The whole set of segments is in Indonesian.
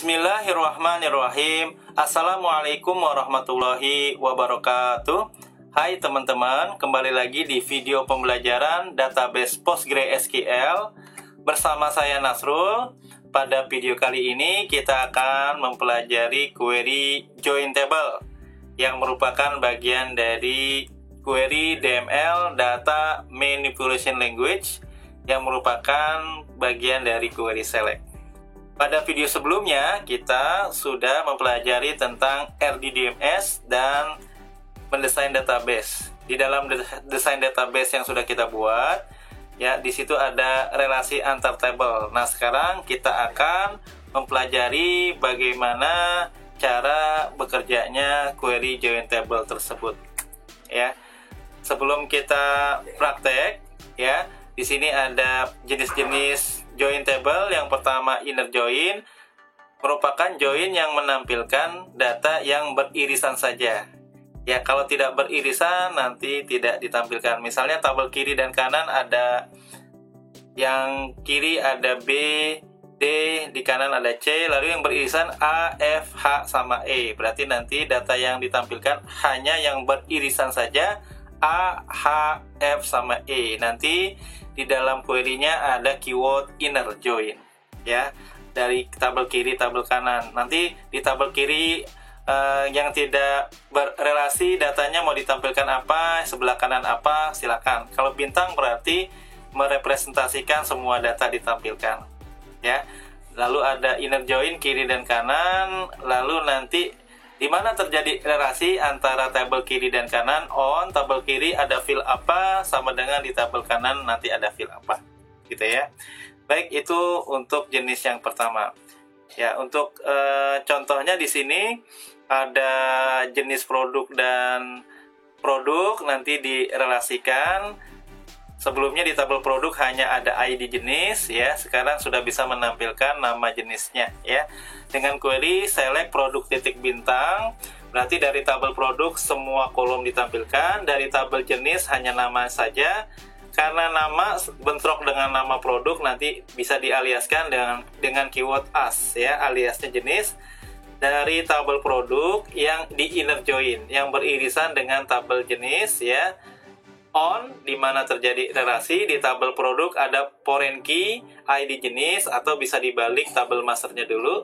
Bismillahirrahmanirrahim. Assalamualaikum warahmatullahi wabarakatuh. Hai teman-teman, kembali lagi di video pembelajaran database PostgreSQL bersama saya Nasrul. Pada video kali ini kita akan mempelajari query join table yang merupakan bagian dari query DML Data Manipulation Language yang merupakan bagian dari query select. Pada video sebelumnya, kita sudah mempelajari tentang RDDMS dan mendesain database. Di dalam desain database yang sudah kita buat, ya di situ ada relasi antar table. Nah, sekarang kita akan mempelajari bagaimana cara bekerjanya query join table tersebut. Ya, sebelum kita praktek, ya di sini ada jenis-jenis join table. Yang pertama inner join, merupakan join yang menampilkan data yang beririsan saja. Ya, kalau tidak beririsan nanti tidak ditampilkan. Misalnya tabel kiri dan kanan ada yang kiri ada B, D, di kanan ada C, lalu yang beririsan A, F, H sama E. Berarti nanti data yang ditampilkan hanya yang beririsan saja, A, H, F sama E. Nanti di dalam query-nya ada keyword inner join, ya, dari tabel kiri, tabel kanan. Nanti di tabel kiri yang tidak berrelasi datanya mau ditampilkan apa, sebelah kanan apa, silakan. Kalau bintang berarti merepresentasikan semua data ditampilkan, ya. Lalu ada inner join kiri dan kanan, lalu nanti di mana terjadi relasi antara tabel kiri dan kanan, on tabel kiri ada field apa sama dengan di tabel kanan nanti ada field apa, gitu ya. Baik, itu untuk jenis yang pertama. Ya, untuk contohnya di sini ada jenis produk dan produk nanti direlasikan. Sebelumnya di tabel produk hanya ada ID jenis, ya. Sekarang sudah bisa menampilkan nama jenisnya, ya. Dengan query select produk titik bintang, berarti dari tabel produk semua kolom ditampilkan, dari tabel jenis hanya nama saja. Karena nama bentrok dengan nama produk nanti bisa dialiaskan dengan keyword as, ya, aliasnya jenis. Dari tabel produk yang di inner join yang beririsan dengan tabel jenis, ya. On, di mana terjadi relasi, di tabel produk ada foreign key, ID jenis, atau bisa dibalik tabel masternya dulu,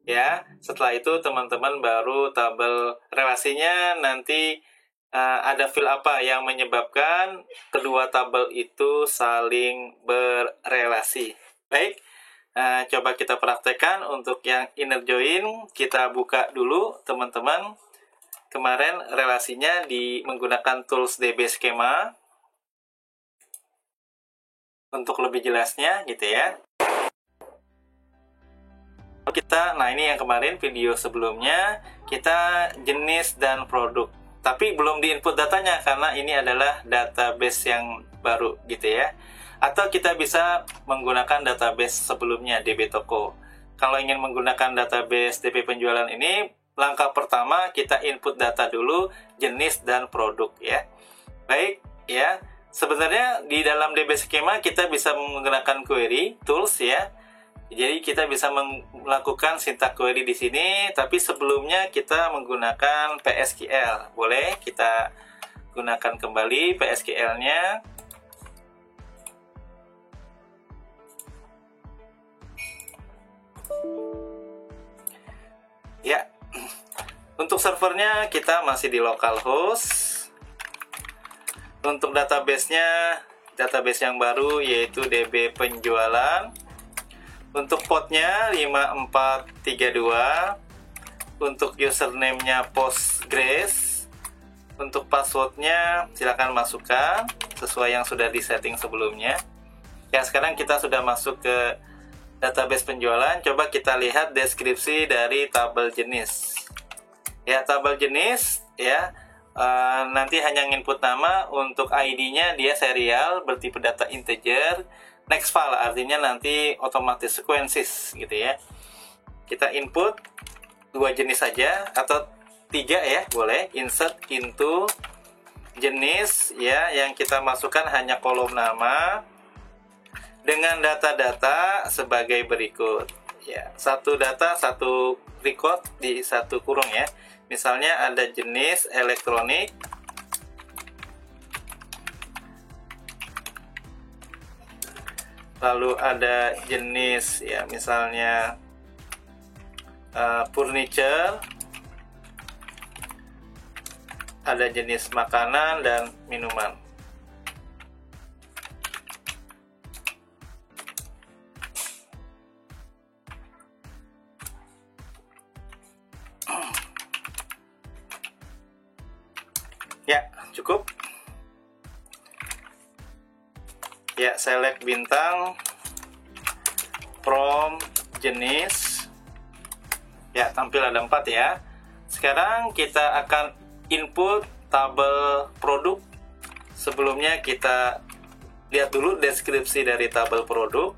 ya. Setelah itu teman-teman baru tabel relasinya nanti ada field apa yang menyebabkan kedua tabel itu saling berrelasi. Baik, coba kita praktekkan. Untuk yang inner join kita buka dulu teman-teman. Kemarin relasinya menggunakan tools DB Schema untuk lebih jelasnya, gitu ya. Nah ini yang kemarin video sebelumnya kita jenis dan produk, tapi belum di input datanya karena ini adalah database yang baru, gitu ya. Atau kita bisa menggunakan database sebelumnya DB Toko. Kalau ingin menggunakan database DB penjualan ini, langkah pertama kita input data dulu jenis dan produk, ya. Baik, ya. Sebenarnya di dalam DB Schema kita bisa menggunakan query tools, ya. Jadi kita bisa melakukan syntax query di sini, tapi sebelumnya kita menggunakan PSQL. Boleh kita gunakan kembali PSQL-nya. Ya. Untuk servernya kita masih di localhost. Untuk database-nya, database yang baru yaitu DB penjualan. Untuk portnya 5432. Untuk username-nya Postgres. Untuk password-nya silakan masukkan sesuai yang sudah disetting sebelumnya. Ya, sekarang kita sudah masuk ke database penjualan. Coba kita lihat deskripsi dari tabel jenis. Ya, tabel jenis, ya, nanti hanya input nama. Untuk ID-nya dia serial bertipe data integer. Next file artinya nanti otomatis sequences, gitu ya. Kita input 2 jenis saja atau 3, ya, boleh. Insert into jenis, ya, yang kita masukkan hanya kolom nama dengan data-data sebagai berikut. Ya, satu data, satu record di satu kurung ya. Misalnya ada jenis elektronik, lalu ada jenis ya misalnya furniture, ada jenis makanan dan minuman. Ya, cukup. Ya, select bintang, from, jenis. Ya, tampil ada 4 ya. Sekarang kita akan input tabel produk. Sebelumnya kita lihat dulu deskripsi dari tabel produk.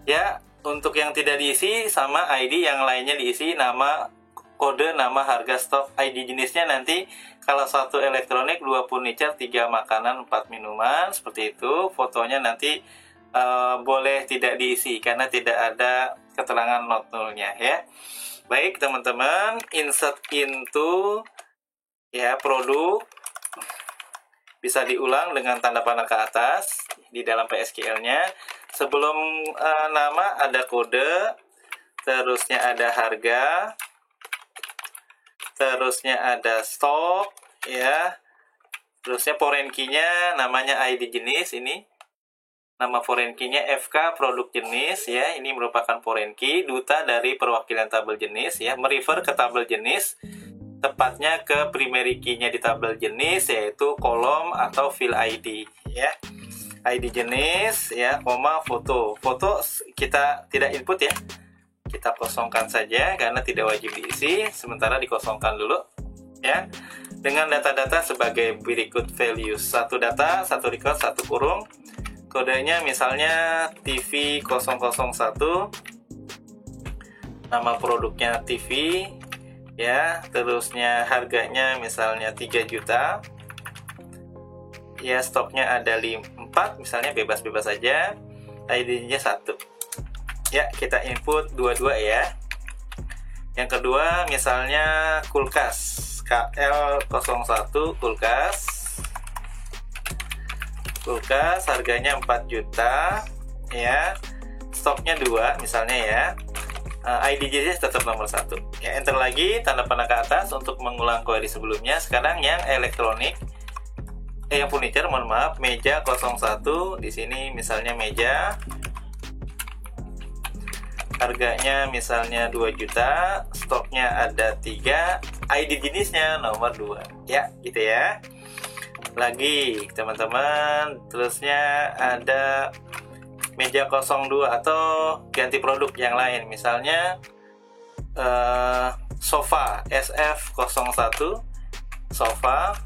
Ya, untuk yang tidak diisi sama ID, yang lainnya diisi nama, kode, nama, harga, stok, ID jenisnya nanti kalau 1 elektronik, 2 furniture, 3 makanan, 4 minuman, seperti itu. Fotonya nanti boleh tidak diisi karena tidak ada keterangan not null-nya ya. Baik teman-teman, insert into ya produk, bisa diulang dengan tanda panah ke atas di dalam PSQL-nya. Sebelum nama ada kode, terusnya ada harga, terusnya ada stok ya, terusnya foreign key-nya namanya ID jenis, ini nama foreign key-nya FK produk jenis ya, ini merupakan foreign key, duta dari perwakilan tabel jenis ya, merefer ke tabel jenis, tepatnya ke primary key-nya di tabel jenis yaitu kolom atau field ID ya. ID jenis ya, koma foto. Foto kita tidak input ya, kita kosongkan saja karena tidak wajib diisi, sementara dikosongkan dulu ya. Dengan data-data sebagai berikut values, satu data, satu record, satu kurung, kodenya misalnya TV 001, nama produknya TV ya, terusnya harganya misalnya 3 juta ya, stoknya ada 4 misalnya, bebas-bebas saja, ID-nya 1 ya, kita input 22 ya. Yang kedua misalnya kulkas KL01 kulkas harganya 4 juta ya, stoknya 2 misalnya ya, ID jenis tetap nomor 1 ya. Enter lagi tanda panah ke atas untuk mengulang query sebelumnya. Sekarang yang elektronik yang furniture, mohon maaf, meja 01, di sini misalnya meja, harganya misalnya 2 juta, stoknya ada 3, ID jenisnya nomor 2 ya, gitu ya. Lagi teman-teman, terusnya ada meja 02 atau ganti produk yang lain, misalnya sofa SF01 sofa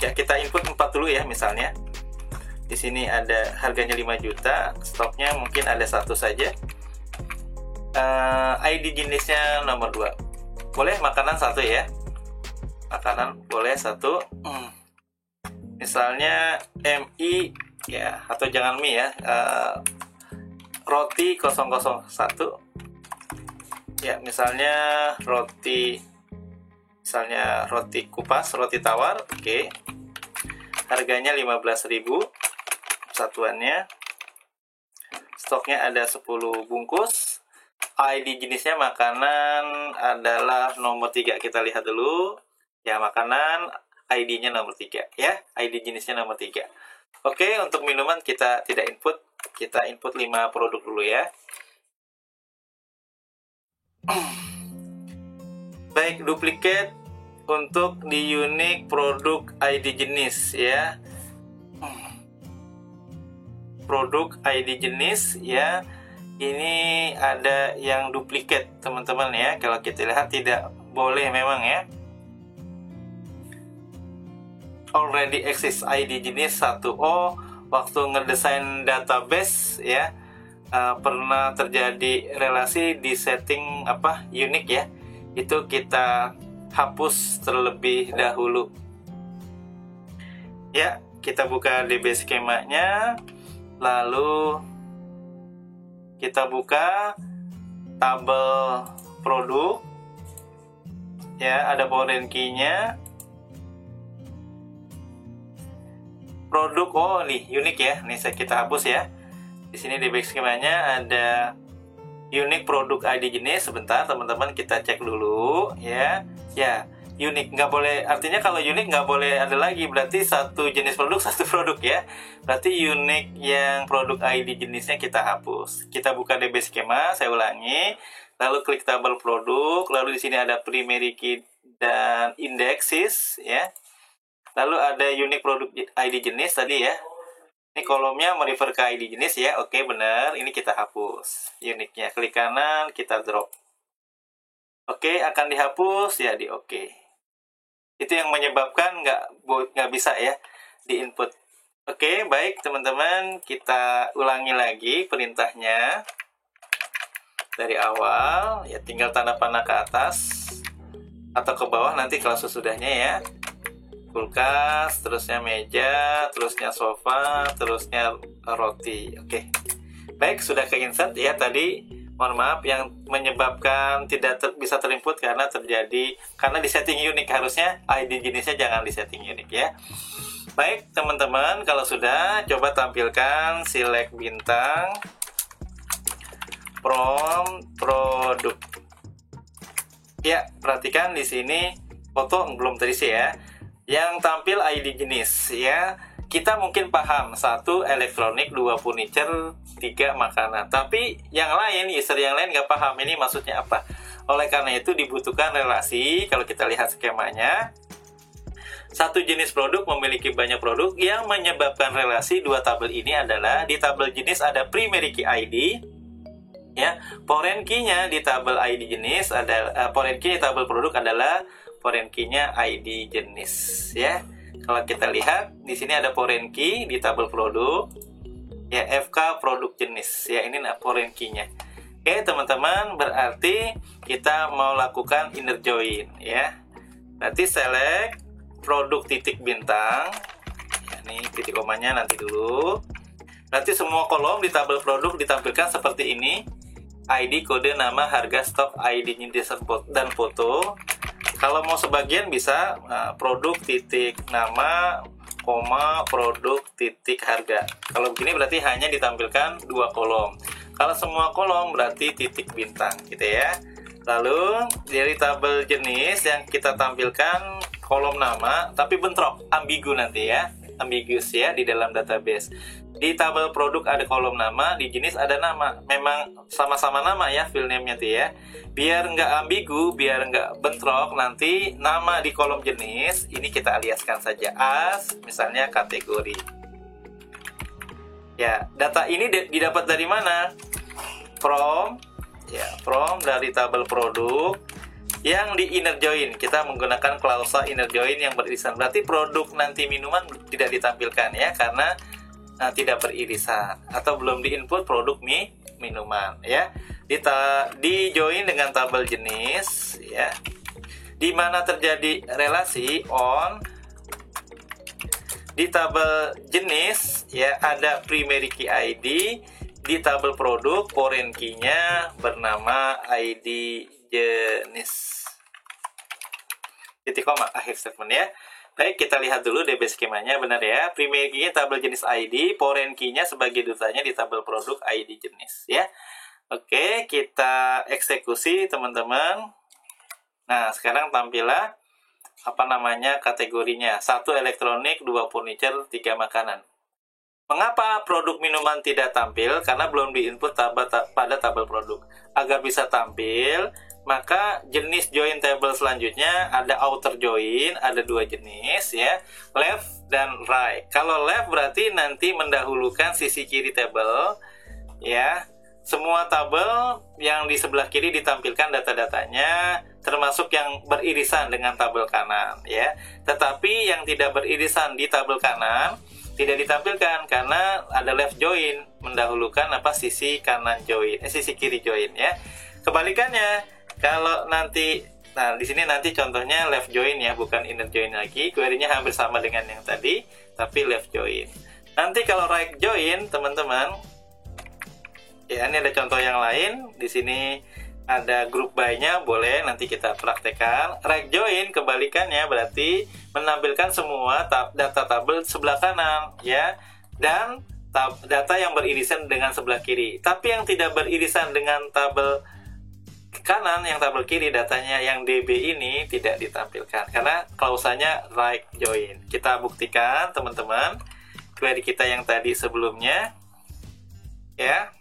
ya, kita input 4 dulu ya. Misalnya di sini ada harganya 5 juta, stoknya mungkin ada 1 saja, ID jenisnya nomor 2, boleh makanan 1 ya, makanan boleh 1, misalnya MI ya, atau jangan mie ya, roti 001 ya, misalnya roti, misalnya roti kupas, roti tawar, oke. Harganya 15.000 satuannya, stoknya ada 10 bungkus, ID jenisnya makanan adalah nomor 3, kita lihat dulu ya, makanan ID-nya nomor 3 ya, ID jenisnya nomor 3. Oke, untuk minuman kita tidak input, kita input 5 produk dulu ya. Baik, duplicate untuk di unique produk ID jenis ya, produk ID jenis ya, ini ada yang duplicate teman-teman ya. Kalau kita lihat tidak boleh memang ya, already exist ID jenis 1. Oh, waktu ngedesain database ya, pernah terjadi relasi di setting unique ya, itu kita hapus terlebih dahulu ya. kita buka DB skemanya, lalu kita buka tabel produk. Ya, ada foreign key-nya. Produk, oh nih unik ya. Nih kita hapus ya. Di sini di back skemanya ada unik produk ID jenis. Sebentar teman-teman, kita cek dulu ya. Ya, unik nggak boleh. Artinya kalau unik nggak boleh ada lagi. Berarti satu jenis produk satu produk ya. Berarti unik yang produk ID jenisnya kita hapus. Kita buka DB skema. Saya ulangi. Lalu klik tabel produk. Lalu di sini ada primary key dan indexes ya. Lalu ada unik produk ID jenis tadi ya. Ini kolomnya merefer ke ID jenis ya. Oke, benar. Ini kita hapus. Uniknya klik kanan, kita drop. Oke, akan dihapus ya di oke. Itu yang menyebabkan nggak bisa ya di input. Oke, baik teman-teman. Kita ulangi lagi perintahnya dari awal. Ya, tinggal tanda panah ke atas atau ke bawah nanti kalau sesudahnya ya. Kulkas, terusnya meja, terusnya sofa, terusnya roti. Oke. Baik, sudah ke insert ya tadi. Mohon maaf yang menyebabkan tidak bisa terinput karena di setting unik. Harusnya ID jenisnya jangan di setting unik ya. Baik, teman-teman, kalau sudah coba tampilkan select bintang from produk. Ya, perhatikan di sini foto belum terisi ya. Yang tampil ID jenis ya, kita mungkin paham 1 elektronik, 2 furniture, 3 makanan. Tapi yang lain, user yang lain nggak paham ini maksudnya apa. Oleh karena itu dibutuhkan relasi. Kalau kita lihat skemanya, satu jenis produk memiliki banyak produk. Yang menyebabkan relasi dua tabel ini adalah di tabel jenis ada primary key ID ya, foreign key-nya di tabel ID jenis ada foreign key di tabel produk adalah foreign key-nya ID jenis ya. Kalau kita lihat di sini ada foreign key di tabel produk ya, FK produk jenis ya, ini foreign key-nya. Oke teman-teman, berarti kita mau lakukan inner join ya. Berarti select produk titik bintang ya, nih titik komanya nanti dulu. Berarti semua kolom di tabel produk ditampilkan seperti ini. ID, kode, nama, harga, stok, ID-nya dan foto. Kalau mau sebagian bisa produk titik nama, koma, produk titik harga. Kalau begini berarti hanya ditampilkan 2 kolom. Kalau semua kolom berarti titik bintang gitu ya. Lalu dari tabel jenis yang kita tampilkan kolom nama, tapi bentrok, ambigu nanti ya. Ambiguous ya di dalam database. Di tabel produk ada kolom nama, di jenis ada nama. Memang sama-sama nama ya file name-nya tuh ya. Biar nggak ambigu, biar nggak bentrok, nanti nama di kolom jenis ini kita aliaskan saja as, misalnya kategori. Ya, data ini didapat dari mana? From dari tabel produk yang di inner join. Kita menggunakan klausa inner join yang beririsan. Berarti produk nanti minuman tidak ditampilkan ya, karena tidak beririsan atau belum diinput produk minuman ya. Di join dengan tabel jenis ya, di mana terjadi relasi on di tabel jenis ya, ada primary key ID. Di tabel produk foreign key-nya bernama ID jenis. Titik koma akhir statement ya. Baik, kita lihat dulu DB skemanya. Benar ya, primary key-nya tabel jenis ID, foreign key-nya sebagai dutanya di tabel produk ID jenis ya. Oke, kita eksekusi teman-teman. Nah, sekarang tampilah kategorinya. 1 elektronik, 2 furniture, 3 makanan. Mengapa produk minuman tidak tampil? Karena belum diinput pada tabel produk. Agar bisa tampil, maka jenis join table selanjutnya ada outer join, ada 2 jenis ya, left dan right. Kalau left berarti nanti mendahulukan sisi kiri table ya. Semua tabel yang di sebelah kiri ditampilkan data-datanya, termasuk yang beririsan dengan tabel kanan ya. Tetapi yang tidak beririsan di tabel kanan tidak ditampilkan karena ada left join, mendahulukan sisi kanan join, sisi kiri join ya. Kebalikannya, kalau nanti, di sini nanti contohnya left join ya, bukan inner join lagi. Query-nya hampir sama dengan yang tadi. tapi left join. Nanti kalau right join, teman-teman, ya ini ada contoh yang lain. Di sini ada group by-nya, boleh nanti kita praktekkan. Right join kebalikannya berarti menampilkan semua data tabel sebelah kanan, ya, dan data yang beririsan dengan sebelah kiri. Tapi yang tidak beririsan dengan tabel kanan, yang tabel kiri, datanya yang DB ini tidak ditampilkan karena klausanya right join. Kita buktikan, teman-teman, query kita yang tadi sebelumnya, ya.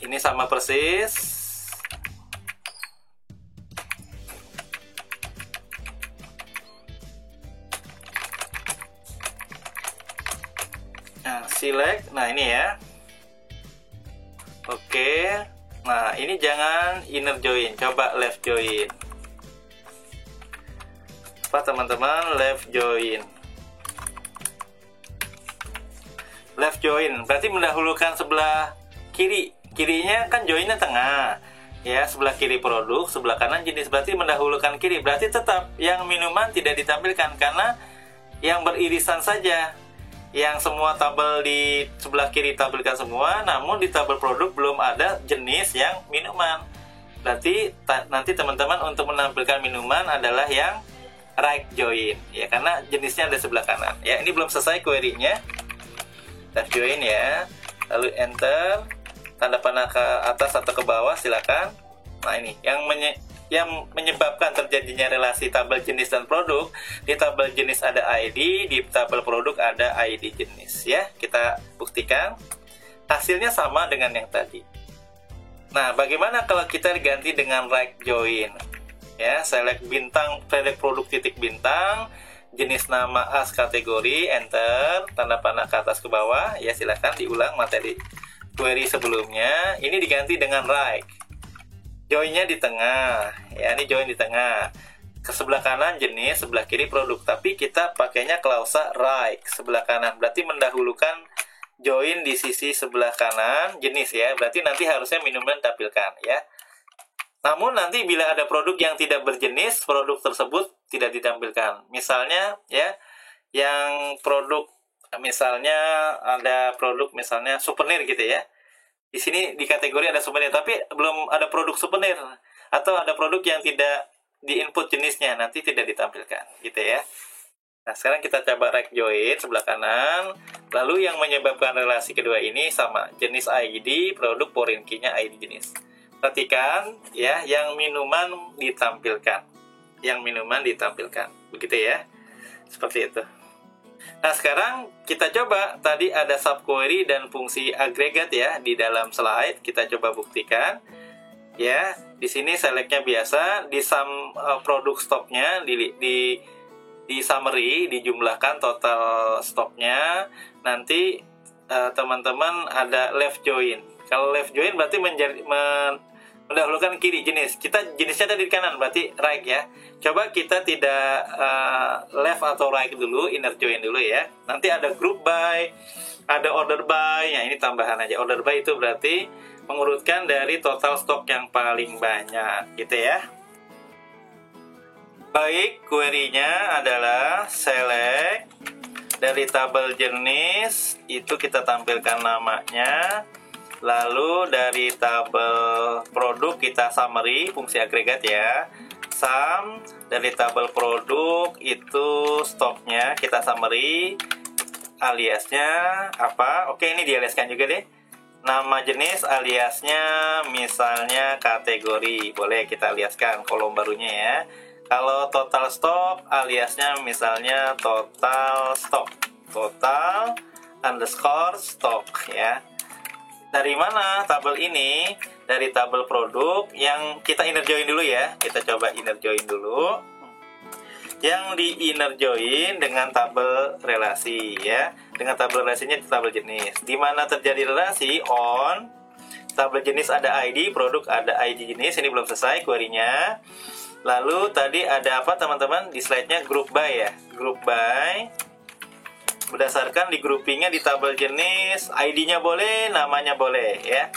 Ini sama persis. Nah, select. Nah, ini ya. Oke. Nah, ini jangan inner join, coba left join. Apa, teman-teman? Left join. Left join berarti mendahulukan sebelah kiri. Kirinya kan joinnya tengah, ya, sebelah kiri produk, sebelah kanan jenis, berarti mendahulukan kiri. Berarti tetap yang minuman tidak ditampilkan karena yang beririsan saja. Yang semua tabel di sebelah kiri tampilkan semua, namun di tabel produk belum ada jenis yang minuman. Berarti nanti teman-teman untuk menampilkan minuman adalah yang right join, ya, karena jenisnya ada sebelah kanan. Ya, ini belum selesai query-nya. Left join, ya, lalu enter, tanda panah ke atas atau ke bawah, silakan. Nah, ini yang menyebabkan terjadinya relasi tabel jenis dan produk. Di tabel jenis ada ID, di tabel produk ada ID jenis, ya. Kita buktikan hasilnya sama dengan yang tadi. Nah, bagaimana kalau kita diganti dengan right join? Ya, select bintang, select produk titik bintang, jenis nama as kategori, enter, tanda panah ke atas ke bawah, ya, silakan diulang materi query sebelumnya. Ini diganti dengan right. Joinnya di tengah, ya, ini join di tengah. Ke sebelah kanan jenis, sebelah kiri produk, tapi kita pakainya klausa right, sebelah kanan. Berarti mendahulukan join di sisi sebelah kanan jenis, ya. Berarti nanti harusnya minuman tampilkan, ya. Namun nanti bila ada produk yang tidak berjenis, produk tersebut tidak ditampilkan. Misalnya, ya, yang produk, misalnya ada produk misalnya souvenir gitu, ya. Di sini di kategori ada souvenir, tapi belum ada produk souvenir, atau ada produk yang tidak di input jenisnya, nanti tidak ditampilkan, gitu, ya. Nah, sekarang kita coba right join sebelah kanan. Lalu yang menyebabkan relasi kedua ini sama, jenis ID, produk, foreign key-nya ID jenis. Perhatikan, ya, yang minuman ditampilkan. Yang minuman ditampilkan. Begitu, ya. Seperti itu. Nah, sekarang kita coba. Tadi ada subquery dan fungsi agregat, ya, di dalam slide. Kita coba buktikan. Ya, di sini select-nya biasa, di sum produk stoknya, di summary, dijumlahkan total stoknya. Nanti teman-teman ada left join. Kalau left join berarti mendahulukan kiri jenis. Kita jenisnya tadi di kanan, berarti right, ya. Coba kita tidak left atau right dulu, inner join dulu, ya. Nanti ada group by, ada order by. Ya, ini tambahan aja. Order by itu berarti mengurutkan dari total stok yang paling banyak, gitu, ya. Baik, query-nya adalah select dari tabel jenis, itu kita tampilkan namanya. Lalu dari tabel produk kita summary, fungsi agregat, ya. Sum, dari tabel produk itu stoknya kita summary, aliasnya apa? Oke, ini dialiaskan juga deh. Nama jenis aliasnya misalnya kategori, boleh kita aliaskan kolom barunya, ya. Kalau total stok aliasnya misalnya total stok, total underscore stok, ya. Dari mana tabel ini? Dari tabel produk yang kita inner join dulu, ya. Kita coba inner join dulu. Yang di inner join dengan tabel relasi, ya. Dengan tabel relasinya di tabel jenis. Di mana terjadi relasi on tabel jenis ada ID, produk ada ID jenis. Ini belum selesai query-nya. Lalu tadi ada apa, teman-teman? Di slide-nya group by, ya. Group by berdasarkan di groupingnya di tabel jenis, ID-nya boleh, namanya boleh, ya.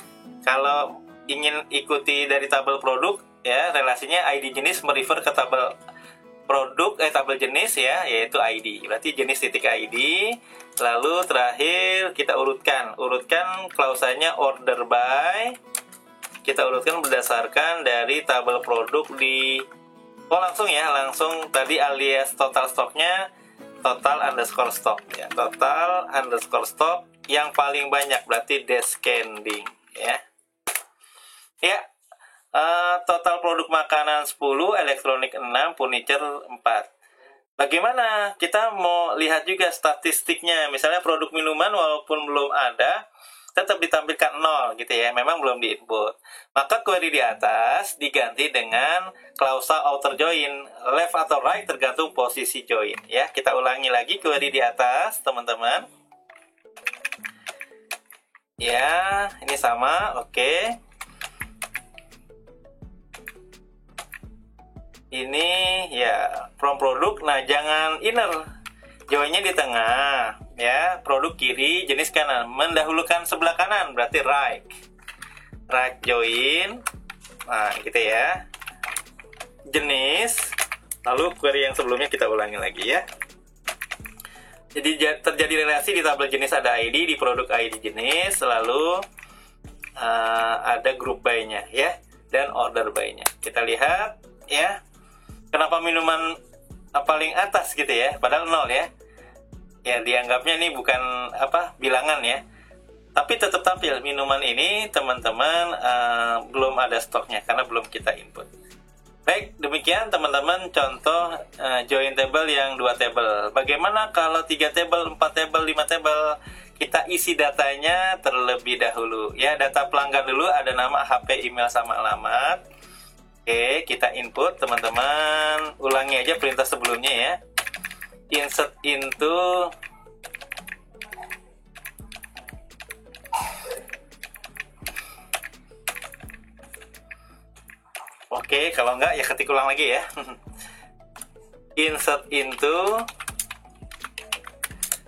Kalau ingin ikuti dari tabel produk, ya, relasinya ID jenis merefer ke tabel tabel jenis ya, yaitu ID. Berarti jenis titik ID. Lalu terakhir kita urutkan klausanya order by. Kita urutkan berdasarkan dari tabel produk di langsung tadi alias total stoknya total underscore stock ya, total underscore stock yang paling banyak berarti descending ya. Ya, total produk makanan 10, elektronik 6, furniture 4. Bagaimana? Kita mau lihat juga statistiknya. Misalnya produk minuman walaupun belum ada, tetap ditampilkan 0 gitu ya. Memang belum diinput. Maka query di atas diganti dengan klausa outer join, left atau right tergantung posisi join ya. Kita ulangi lagi query di atas, teman-teman. Ya, ini sama. Oke. Ini ya from produk. Nah, jangan inner, joinnya di tengah ya. Produk kiri, jenis kanan, mendahulukan sebelah kanan berarti right join. Nah gitu ya, jenis. Lalu query yang sebelumnya kita ulangi lagi ya. Jadi terjadi relasi di tabel jenis ada ID, di produk ID jenis, lalu ada group by-nya ya, dan order by-nya. Kita lihat ya. Kenapa minuman paling atas gitu ya, padahal 0 ya. Ya dianggapnya ini bukan bilangan ya. Tapi tetap tampil minuman ini teman-teman belum ada stoknya karena belum kita input. Baik, demikian teman-teman contoh join table yang 2 table. Bagaimana kalau 3 table, 4 table, 5 table? Kita isi datanya terlebih dahulu ya. Data pelanggan dulu, ada nama, HP, email, sama alamat. Oke, kita input teman-teman. Ulangi aja perintah sebelumnya ya. Insert into Oke, kalau enggak ya ketik ulang lagi ya. Insert into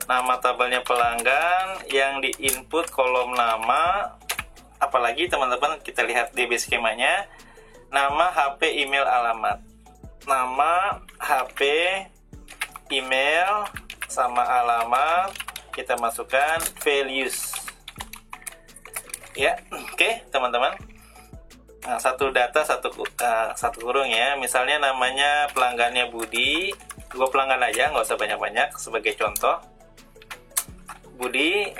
nama tabelnya pelanggan yang diinput kolom nama. Apalagi teman-teman kita lihat DB skemanya. Nama, HP, email, alamat. Nama, HP, email, sama alamat. Kita masukkan values. Ya, oke teman-teman. Nah, satu data satu kurung ya. Misalnya namanya pelanggannya Budi. 2 pelanggan aja, nggak usah banyak-banyak. Sebagai contoh, Budi,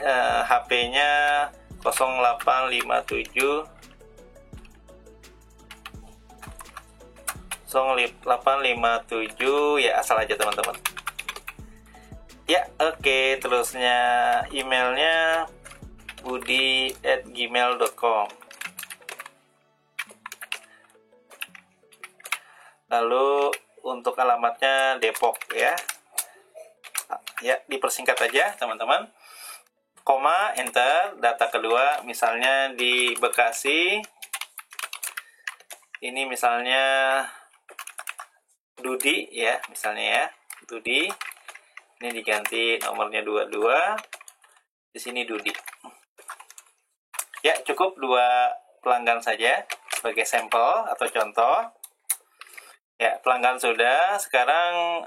HP-nya 0857 0857 ya, asal aja teman-teman ya. Oke, terusnya emailnya budi@gmail.com. lalu untuk alamatnya Depok ya. Ya, dipersingkat aja teman-teman. Koma, enter. Data kedua misalnya di Bekasi, ini misalnya Dudi ya, misalnya ya, Dudi. Ini diganti nomornya 22. Di sini Dudi. Ya, cukup 2 pelanggan saja sebagai sampel atau contoh. Ya, pelanggan sudah. Sekarang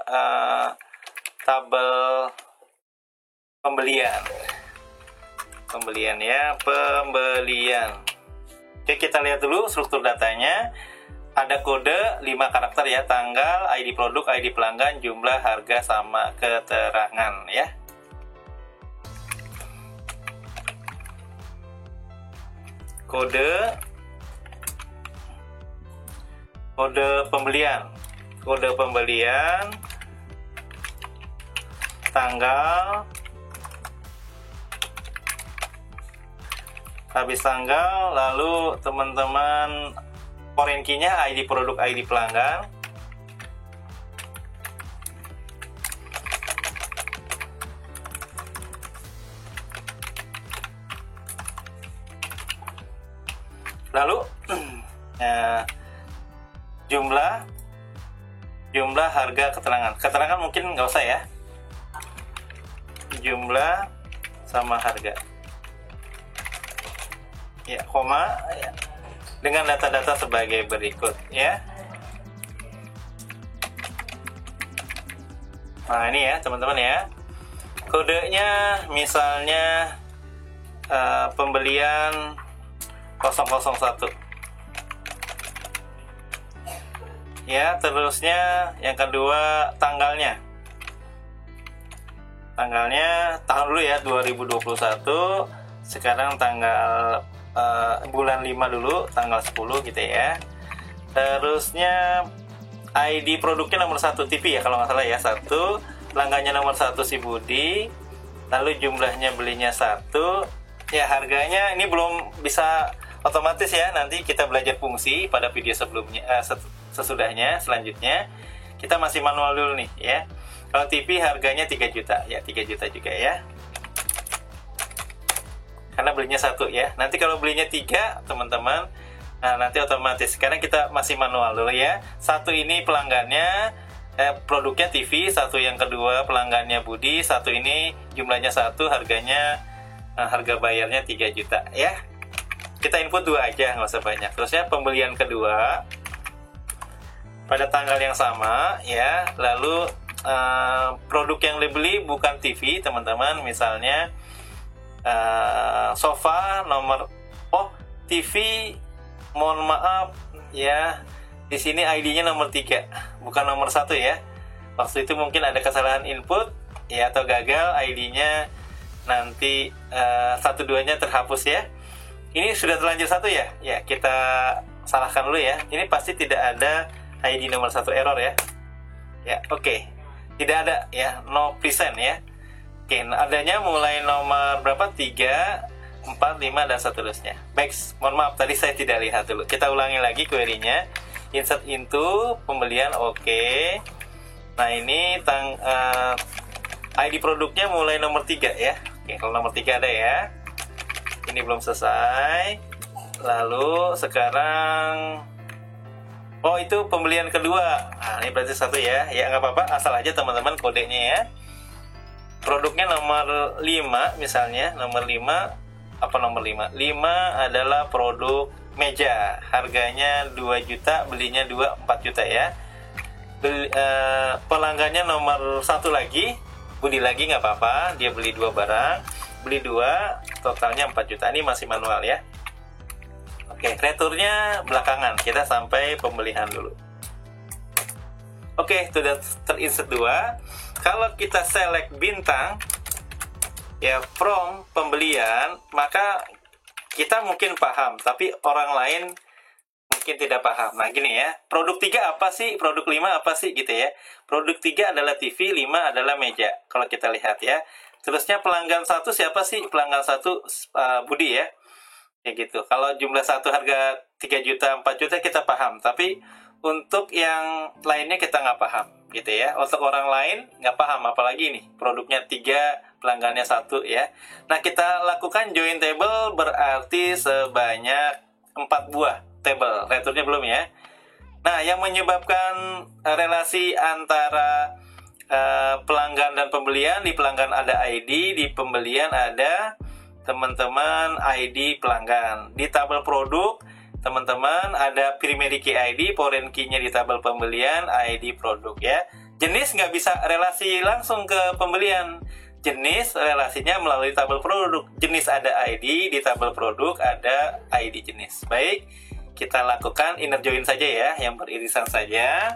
tabel pembelian. Pembelian ya, pembelian. Oke, kita lihat dulu struktur datanya. Ada kode 5 karakter ya, tanggal, ID produk, ID pelanggan, jumlah, harga, sama keterangan ya. Kode pembelian. Kode pembelian, tanggal, habis tanggal, lalu teman-teman foreign key-nya ID produk, ID pelanggan. Lalu jumlah, harga, keterangan mungkin nggak usah ya. Jumlah sama harga. Ya, koma ya. Dengan data-data sebagai berikut ya. Nah ini ya teman-teman ya, kodenya misalnya pembelian 001 ya. Terusnya yang kedua tanggalnya tahan dulu ya, 2021. Sekarang tanggal bulan 5 dulu, tanggal 10 gitu ya. Terusnya ID produknya nomor 1 TV ya kalau nggak salah ya, 1. Pelanggannya nomor 1 si Budi. Lalu jumlahnya belinya 1. Ya harganya ini belum bisa otomatis ya, nanti kita belajar fungsi pada video sebelumnya, sesudahnya. Selanjutnya kita masih manual dulu nih ya. Kalau TV harganya 3 juta ya, 3 juta juga ya, karena belinya 1 ya. Nanti kalau belinya 3 teman-teman, nah nanti otomatis. Sekarang kita masih manual dulu ya. 1 ini pelanggannya, produknya TV. 1 yang kedua pelanggannya Budi. 1 ini jumlahnya 1, harganya harga bayarnya 3 juta ya. Kita input 2 aja, nggak usah banyak. Terusnya pembelian kedua pada tanggal yang sama ya. Lalu produk yang dibeli bukan TV teman-teman, misalnya sofa nomor TV, mohon maaf ya, di sini ID-nya nomor 3 bukan nomor 1 ya. Waktu itu mungkin ada kesalahan input ya, atau gagal ID-nya, nanti 1-2-nya terhapus ya. Ini sudah terlanjur 1 ya. Ya, kita salahkan dulu ya. Ini pasti tidak ada ID nomor 1 error ya. Ya, oke. Tidak ada ya, no present ya. Oke, adanya mulai nomor berapa? 3, 4, 5 dan seterusnya. Baik, mohon maaf tadi saya tidak lihat dulu. Kita ulangi lagi query-nya. Insert into pembelian, oke. Nah, ini ID produknya mulai nomor 3 ya. Oke, kalau nomor 3 ada ya. Ini belum selesai. Lalu sekarang itu pembelian kedua. Nah, ini berarti 1 ya. Ya nggak apa-apa, asal aja teman-teman kodenya ya. Produknya nomor 5 misalnya, nomor 5 apa nomor 5? 5 adalah produk meja. Harganya 2 juta, belinya 4 juta ya. Pelanggannya nomor 1 lagi, Budi lagi nggak apa-apa, dia beli 2 barang, beli 2, totalnya 4 juta. Ini masih manual ya. Oke, returnya belakangan, kita sampai pembelian dulu. Oke, sudah terinsert 2. Kalau kita select bintang ya from pembelian, maka kita mungkin paham, tapi orang lain mungkin tidak paham. Nah gini ya, produk 3 apa sih, produk 5 apa sih gitu ya. Produk 3 adalah TV, 5 adalah meja, kalau kita lihat ya. Terusnya pelanggan 1 siapa sih? Pelanggan 1 Budi ya. Ya gitu. Kalau jumlah 1 harga 3 juta, 4 juta kita paham, tapi untuk yang lainnya kita nggak paham gitu ya. Untuk orang lain nggak paham, apalagi nih produknya 3, pelanggannya 1 ya. Nah kita lakukan join table, berarti sebanyak 4 buah table. Returnya belum ya. Nah yang menyebabkan relasi antara pelanggan dan pembelian, di pelanggan ada ID, di pembelian ada teman-teman ID pelanggan. Di tabel produk teman-teman ada primary key ID, foreign key-nya di tabel pembelian, ID produk ya. Jenis nggak bisa relasi langsung ke pembelian, jenis relasinya melalui tabel produk. Jenis ada ID, di tabel produk ada ID jenis. Baik, kita lakukan inner join saja ya, yang beririsan saja.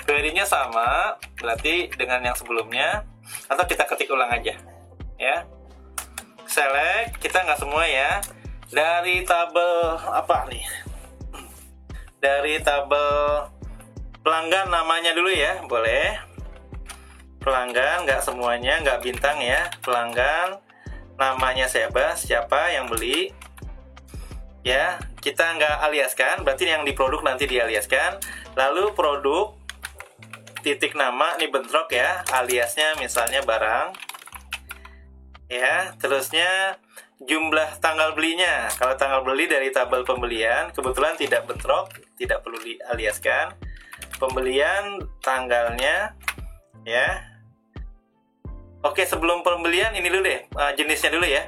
Query-nya sama, berarti dengan yang sebelumnya, atau kita ketik ulang aja ya. Select, kita nggak semua ya. Dari tabel apa nih? Dari tabel pelanggan namanya dulu ya, boleh. Pelanggan, nggak semuanya, nggak bintang ya. Pelanggan, namanya siapa yang beli. Ya, kita nggak aliaskan, berarti yang di produk nanti dialiaskan. Lalu produk, titik nama, ini bentrok ya, aliasnya misalnya barang. Ya, terusnya jumlah tanggal belinya. Kalau tanggal beli dari tabel pembelian, kebetulan tidak bentrok, tidak perlu dialiaskan. Pembelian tanggalnya, ya. Oke, sebelum pembelian ini dulu deh, jenisnya dulu ya.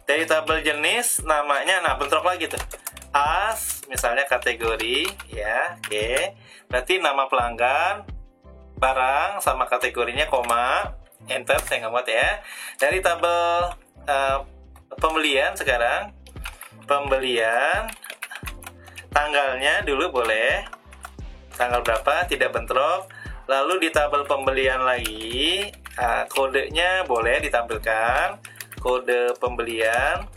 Dari tabel jenis, namanya, nah bentrok lagi tuh. As, misalnya kategori, ya, oke. Berarti nama pelanggan, barang sama kategorinya, koma, enter, saya nggak muat ya. Dari tabel pembelian sekarang, pembelian, tanggalnya dulu boleh, tanggal berapa, tidak bentrok. Lalu di tabel pembelian lagi, kodenya boleh ditampilkan, kode pembelian.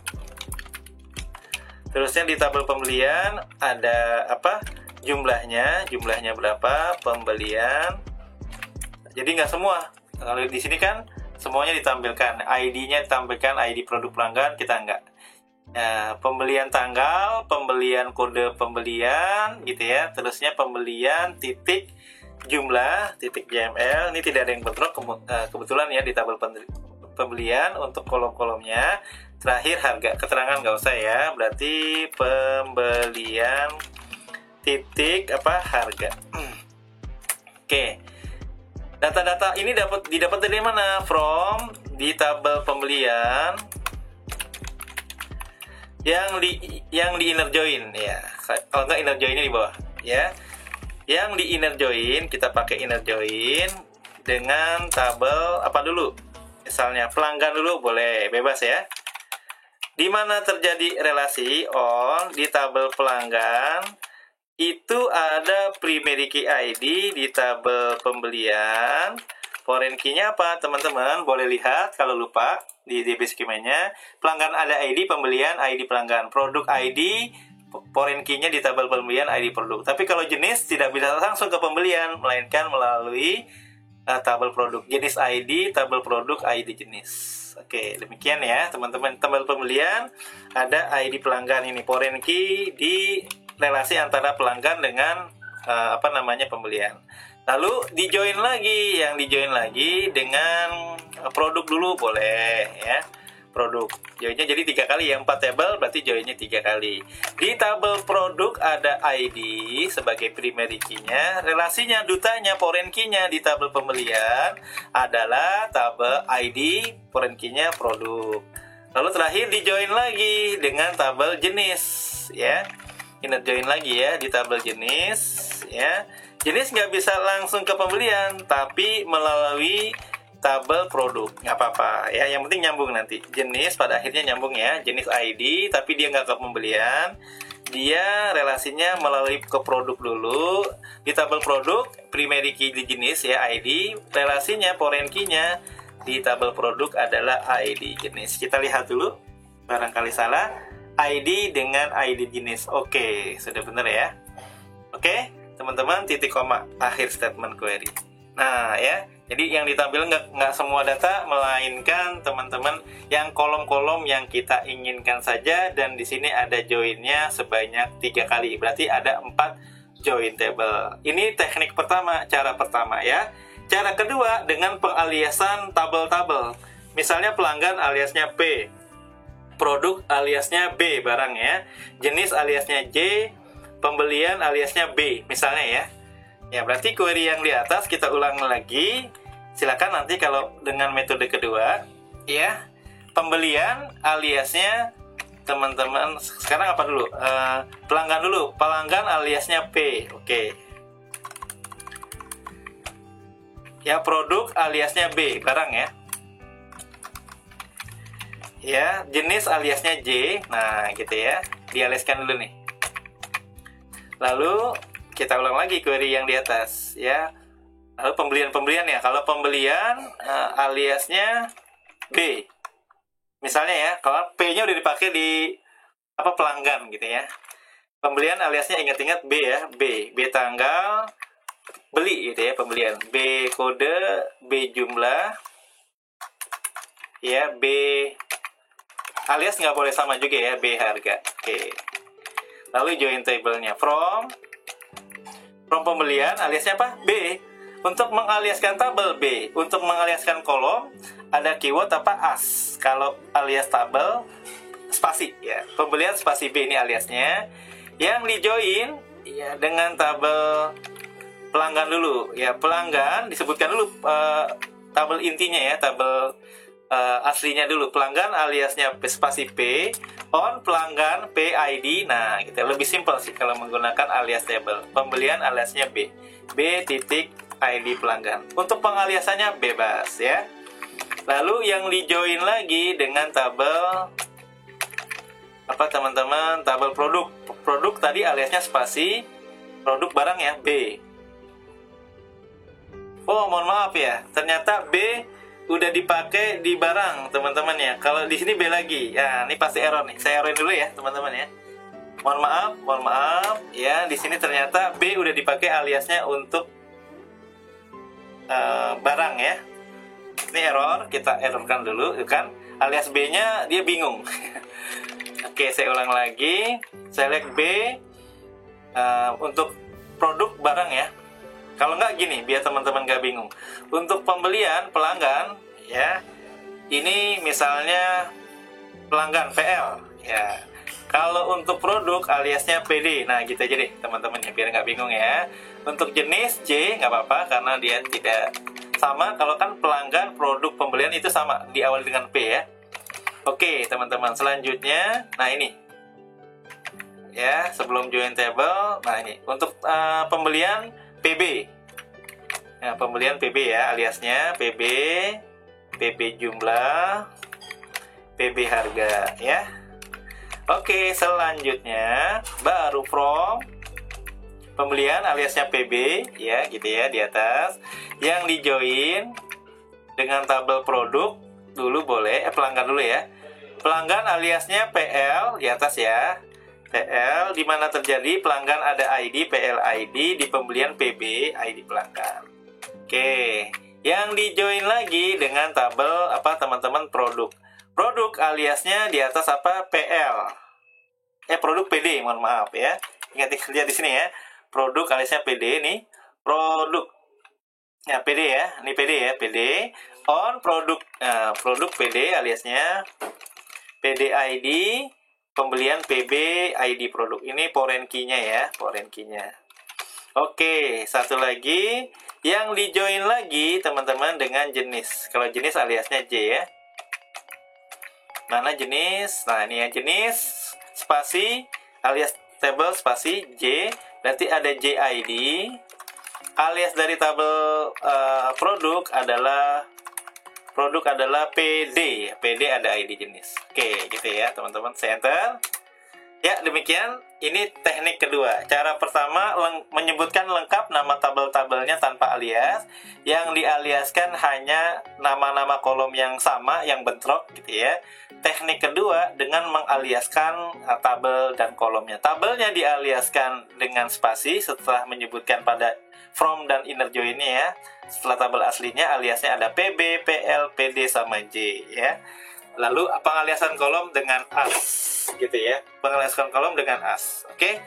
Terusnya di tabel pembelian ada apa? Jumlahnya berapa, pembelian. Jadi nggak semua. Kalau di sini kan semuanya ditampilkan, ID-nya ditampilkan, ID produk pelanggan, kita nggak. Pembelian tanggal, pembelian kode pembelian, gitu ya. Terusnya pembelian titik jumlah titik JML. Ini tidak ada yang bentrok kebetulan ya di tabel pembelian untuk kolom-kolomnya. Terakhir harga, keterangan nggak usah ya. Berarti pembelian titik apa, harga. Oke. Data-data ini didapat dari mana? From di tabel pembelian yang di inner join ya. Kalau nggak inner joinnya di bawah ya. Yang di inner join, kita pakai inner join dengan tabel apa dulu? Misalnya pelanggan dulu, boleh, bebas ya. Di mana terjadi relasi on di tabel pelanggan itu ada primary key ID di tabel pembelian. Foreign key-nya apa, teman-teman? Boleh lihat kalau lupa di DB skemanya. Pelanggan ada ID pembelian, ID pelanggan. Produk ID, foreign key-nya di tabel pembelian, ID produk. Tapi kalau jenis tidak bisa langsung ke pembelian, melainkan melalui tabel produk. Jenis ID, tabel produk, ID jenis. Oke, demikian ya teman-teman. Tabel pembelian ada ID pelanggan ini. Foreign key di relasi antara pelanggan dengan pembelian. Lalu di join lagi, yang di join lagi dengan produk dulu boleh ya. Produk joinnya jadi 3 kali ya, 4 tabel berarti joinnya 3 kali. Di tabel produk ada ID sebagai primary key-nya, relasinya dutanya foreign key-nya di tabel pembelian adalah tabel ID, foreign key-nya produk. Lalu terakhir di join lagi dengan tabel jenis ya. Inner join lagi ya di tabel jenis ya. Jenis nggak bisa langsung ke pembelian, tapi melalui tabel produk, nggak apa-apa ya. Yang penting nyambung nanti. Jenis pada akhirnya nyambung ya. Jenis ID, tapi dia nggak ke pembelian. Dia relasinya melalui ke produk dulu. Di tabel produk, primary key di jenis ya ID. Relasinya foreign key-nya di tabel produk adalah ID jenis. Kita lihat dulu, barangkali salah. ID dengan ID jenis. Oke, sudah benar ya. Oke, teman-teman, titik koma akhir statement query. Nah ya, jadi yang ditampilkan nggak semua data, melainkan teman-teman yang kolom-kolom yang kita inginkan saja. Dan di sini ada joinnya sebanyak 3 kali, berarti ada 4 join table. Ini teknik pertama, cara pertama ya. Cara kedua dengan pengaliasan tabel-tabel. Misalnya pelanggan aliasnya P, produk aliasnya B barang ya, jenis aliasnya J, pembelian aliasnya B misalnya ya. Ya berarti query yang di atas kita ulang lagi. Silakan nanti kalau dengan metode kedua ya. Pembelian aliasnya teman-teman sekarang apa dulu? Pelanggan dulu. Pelanggan aliasnya P. Oke. Ya produk aliasnya B barang ya. Ya, jenis aliasnya J. Nah, gitu ya. Dialiaskan dulu nih. Lalu kita ulang lagi query yang di atas ya. Lalu pembelian ya. Kalau pembelian aliasnya B. Misalnya ya, kalau P-nya udah dipakai di pelanggan gitu ya. Pembelian aliasnya ingat-ingat B ya, B tanggal beli gitu ya, pembelian. B kode, B jumlah. Ya, B alias nggak boleh sama juga ya, B harga. Oke. Lalu join table-nya from pembelian aliasnya apa? B. Untuk mengaliaskan tabel B, untuk mengaliaskan kolom ada keyword apa? As. Kalau alias tabel spasi ya. Pembelian spasi B ini aliasnya. Yang di join ya dengan tabel pelanggan dulu ya. Pelanggan disebutkan dulu tabel intinya ya, tabel aslinya dulu. Pelanggan aliasnya spasi P, on pelanggan P ID. Nah gitu, lebih simpel sih kalau menggunakan alias table. Pembelian aliasnya B, B titik ID pelanggan. Untuk pengaliasannya bebas ya. Lalu yang di join lagi dengan tabel apa teman-teman? Tabel produk. Produk tadi aliasnya spasi, produk barang ya B. Oh, mohon maaf ya. Ternyata B udah dipakai di barang, teman-teman ya. Kalau di sini B lagi. Ya, ini pasti error nih. Saya errorin dulu ya, teman-teman ya. Mohon maaf ya. Di sini ternyata B udah dipakai aliasnya untuk barang ya. Ini error, kita errorkan dulu kan. Alias B-nya dia bingung. Oke, saya ulang lagi. Select B untuk produk barang ya. Kalau nggak gini, biar teman-teman nggak bingung. Untuk pembelian pelanggan, ya, ini misalnya pelanggan PL, ya. Kalau untuk produk aliasnya PD, nah gitu aja deh teman-teman ya, biar nggak bingung ya. Untuk jenis C nggak apa-apa karena dia tidak sama. Kalau kan pelanggan, produk, pembelian itu sama, diawali dengan P ya. Oke teman-teman, selanjutnya, nah ini. Ya, sebelum join table, nah ini untuk pembelian PB. Nah, pembelian PB ya, aliasnya PB, PB jumlah, PB harga ya. Oke, selanjutnya baru from pembelian aliasnya PB ya, gitu ya di atas. Yang di join dengan tabel produk dulu boleh, pelanggan dulu ya. Pelanggan aliasnya PL di atas ya. PL di mana terjadi pelanggan ada ID PL ID, di pembelian PB ID pelanggan. Oke, yang di join lagi dengan tabel apa teman-teman produk. Produk aliasnya di atas apa PL. Produk PD, mohon maaf ya. Ingat lihat di sini ya. Produk aliasnya PD nih. Produk. Ya, PD ya. Ini PD ya, PD. On produk. Nah, produk PD aliasnya PD ID. Pembelian PB ID produk. Ini foreign key-nya ya, foreign key-nya. Oke, satu lagi yang di join lagi teman-teman dengan jenis. Kalau jenis aliasnya J ya. Mana jenis? Nah, ini ya jenis spasi alias table spasi J. Berarti ada JID. Alias dari tabel produk adalah PD. PD ada ID jenis. Oke, gitu ya teman-teman. Saya enter. Ya, demikian. Ini teknik kedua. Cara pertama menyebutkan lengkap nama tabel-tabelnya tanpa alias. Yang dialiaskan hanya nama-nama kolom yang sama, yang bentrok gitu ya. Teknik kedua dengan mengaliaskan tabel dan kolomnya. Tabelnya dialiaskan dengan spasi setelah menyebutkan pada from dan inner join-nya ya. Setelah tabel aslinya aliasnya ada PB, PL, PD sama J ya. Lalu pengaliasan kolom dengan as gitu ya. Pengaliasan kolom dengan as. Oke.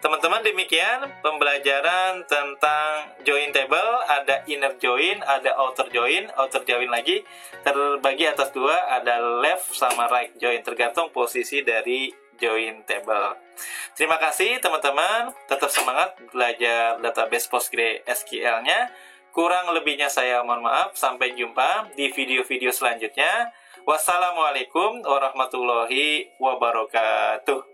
Teman-teman, demikian pembelajaran tentang join table. Ada inner join, ada outer join. Outer join lagi terbagi atas dua, ada left sama right join, tergantung posisi dari join table. Terima kasih teman-teman. Tetap semangat belajar database PostgreSQL-nya. Kurang lebihnya saya mohon maaf. Sampai jumpa di video-video selanjutnya. Wassalamualaikum warahmatullahi wabarakatuh.